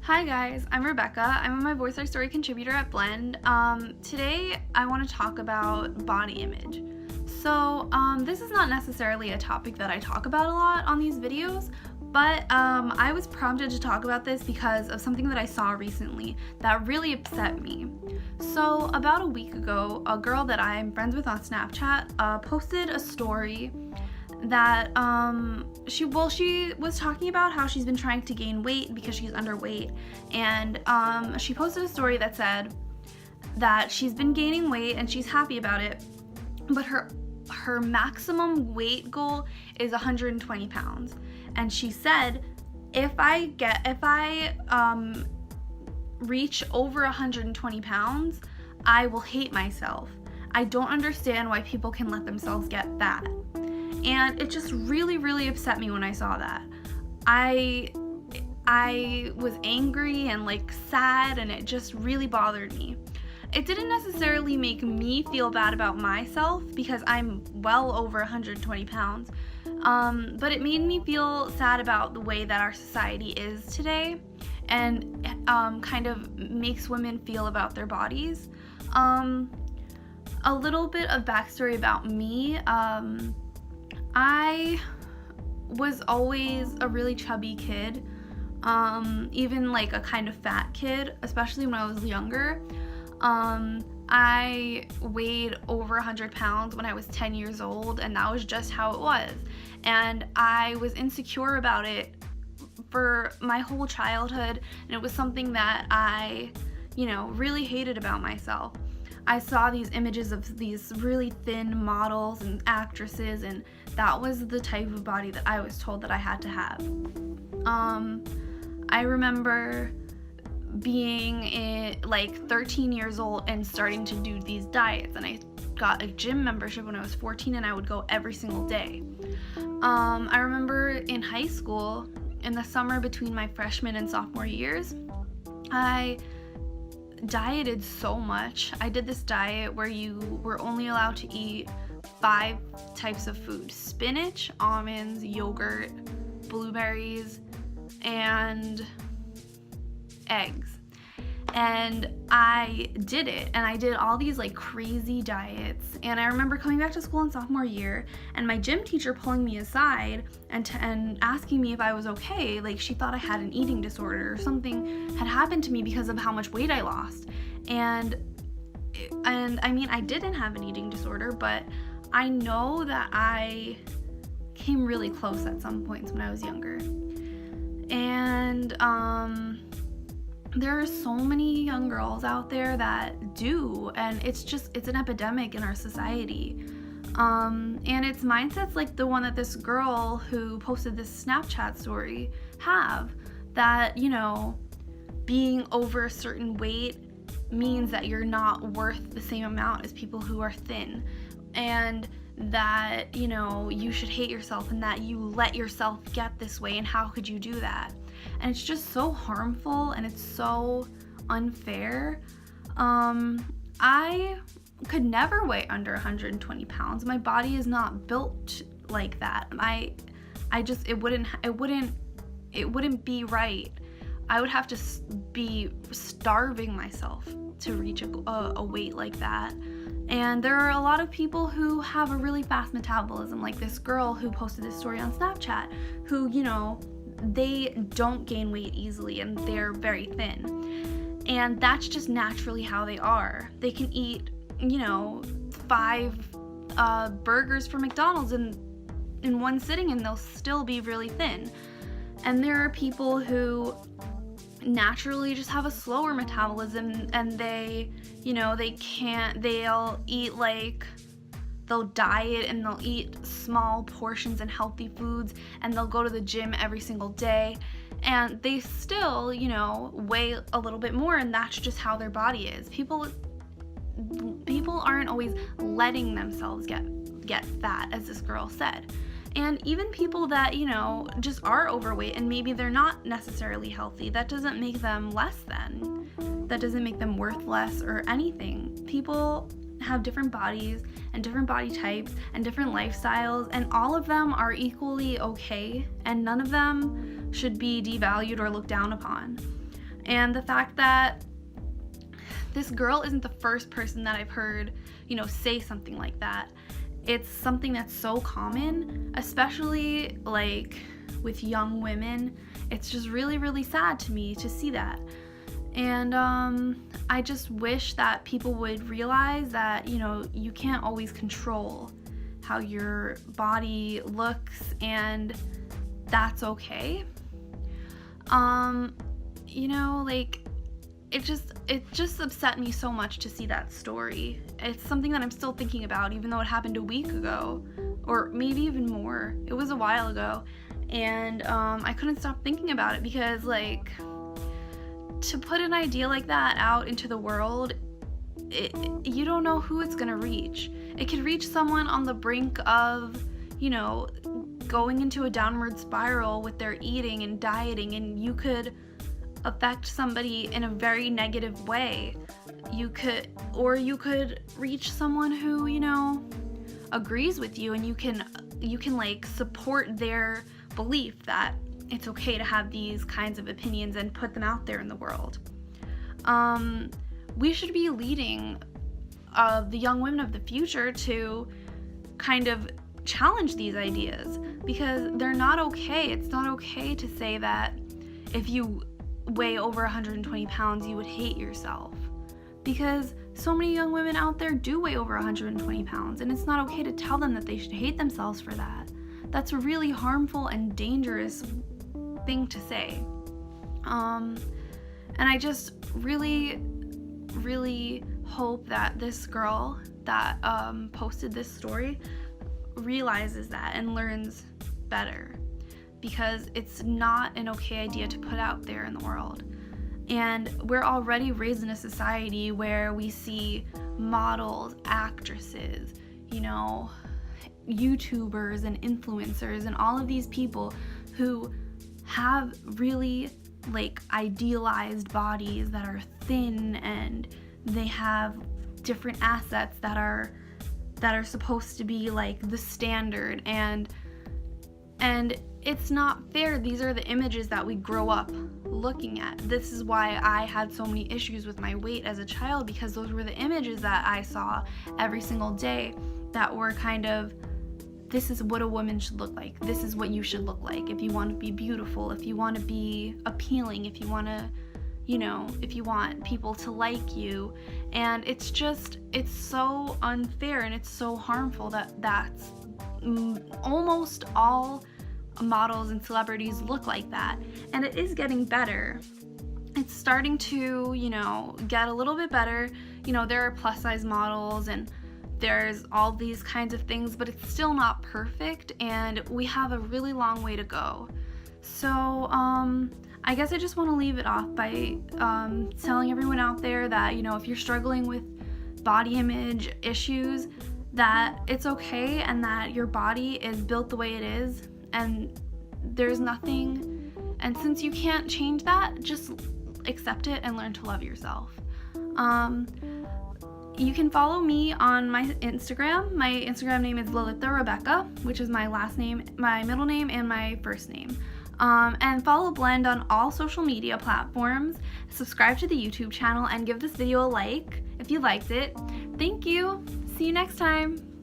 Hi guys, I'm Rebecca. I'm a My Voice Our Story contributor at Blend. Today I want to talk about body image. So this is not necessarily a topic that I talk about a lot on these videos, but I was prompted to talk about this because of something that I saw recently that really upset me. So about a week ago, a girl that I'm friends with on Snapchat posted a story that she was talking about how she's been trying to gain weight because she's underweight, and she posted a story that said that she's been gaining weight and she's happy about it, but her maximum weight goal is 120 pounds. And she said, if I reach over 120 pounds, I will hate myself. I don't understand why people can let themselves get fat. And it just really upset me when I saw that. I was angry and sad, and it just really bothered me. It didn't necessarily make me feel bad about myself because I'm well over 120 pounds, but it made me feel sad about the way that our society is today, and kind of makes women feel about their bodies. A little bit of backstory about me. I was always a really chubby kid, even a kind of fat kid, especially when I was younger. I weighed over 100 pounds when I was 10 years old, and that was just how it was. And I was insecure about it for my whole childhood, and it was something that I, really hated about myself. I saw these images of these really thin models and actresses, and that was the type of body that I was told that I had to have. I remember being 13 years old and starting to do these diets, and I got a gym membership when I was 14, and I would go every single day. I remember in high school, in the summer between my freshman and sophomore years, I dieted so much. I did this diet where you were only allowed to eat 5 types of food: spinach, almonds, yogurt, blueberries, and eggs. And I did it, and I did all these crazy diets. And I remember coming back to school in sophomore year and my gym teacher pulling me aside and asking me if I was okay. She thought I had an eating disorder or something had happened to me because of how much weight I lost. And I mean, I didn't have an eating disorder, but I know that I came really close at some points when I was younger. And there are so many young girls out there that do, and it's an epidemic in our society. And it's mindsets like the one that this girl who posted this Snapchat story have, that, being over a certain weight means that you're not worth the same amount as people who are thin, and that, you should hate yourself and that you let yourself get this way, and how could you do that? And it's just so harmful, and it's so unfair. I could never weigh under 120 pounds. My body is not built like that. It wouldn't be right. I would have to be starving myself to reach a weight like that. And there are a lot of people who have a really fast metabolism, like this girl who posted this story on Snapchat, who, they don't gain weight easily and they're very thin. And that's just naturally how they are. They can eat, 5 burgers from McDonald's in one sitting, and they'll still be really thin. And there are people who naturally just have a slower metabolism, and they'll diet and they'll eat small portions and healthy foods, and they'll go to the gym every single day, and they still, weigh a little bit more, and that's just how their body is. People aren't always letting themselves get fat, as this girl said. And even people that, just are overweight and maybe they're not necessarily healthy, that doesn't make them less than. That doesn't make them worth less or anything. People have different bodies and different body types and different lifestyles, and all of them are equally okay, and none of them should be devalued or looked down upon. And the fact that this girl isn't the first person that I've heard, say something like that. It's something that's so common, especially like with young women. It's just really, really sad to me to see that. And I just wish that people would realize that, you can't always control how your body looks, and that's okay. It just upset me so much to see that story. It's something that I'm still thinking about, even though it happened a week ago, or maybe even more. It was a while ago, and I couldn't stop thinking about it because, to put an idea like that out into the world, you don't know who it's gonna reach. It could reach someone on the brink of, going into a downward spiral with their eating and dieting, and you could affect somebody in a very negative way. You could reach someone who, agrees with you, and you can support their belief that it's okay to have these kinds of opinions and put them out there in the world. We should be leading the young women of the future to kind of challenge these ideas, because they're not okay. It's not okay to say that if you weigh over 120 pounds, you would hate yourself, because so many young women out there do weigh over 120 pounds, and it's not okay to tell them that they should hate themselves for that. That's a really harmful and dangerous thing to say. And I just really, really hope that this girl that posted this story realizes that and learns better, because it's not an okay idea to put out there in the world. And we're already raised in a society where we see models, actresses, YouTubers and influencers, and all of these people who have really idealized bodies that are thin, and they have different assets that are supposed to be the standard, and it's not fair. These are the images that we grow up looking at. This is why I had so many issues with my weight as a child, because those were the images that I saw every single day that were kind of, this is what a woman should look like. This is what you should look like if you want to be beautiful, if you want to be appealing, if you want to, if you want people to like you. And it's so unfair, and it's so harmful that's almost all models and celebrities look like that. And it is getting better. It's starting to, get a little bit better. There are plus size models, and there's all these kinds of things, but it's still not perfect, and we have a really long way to go. So I guess I just want to leave it off by telling everyone out there that, if you're struggling with body image issues, that it's okay, and that your body is built the way it is, and there's nothing, and since you can't change that, just accept it and learn to love yourself. You can follow me on my Instagram. My Instagram name is Lalitha Rebecca, which is my last name, my middle name, and my first name. And follow Blend on all social media platforms. Subscribe to the YouTube channel, and give this video a like if you liked it. Thank you. See you next time.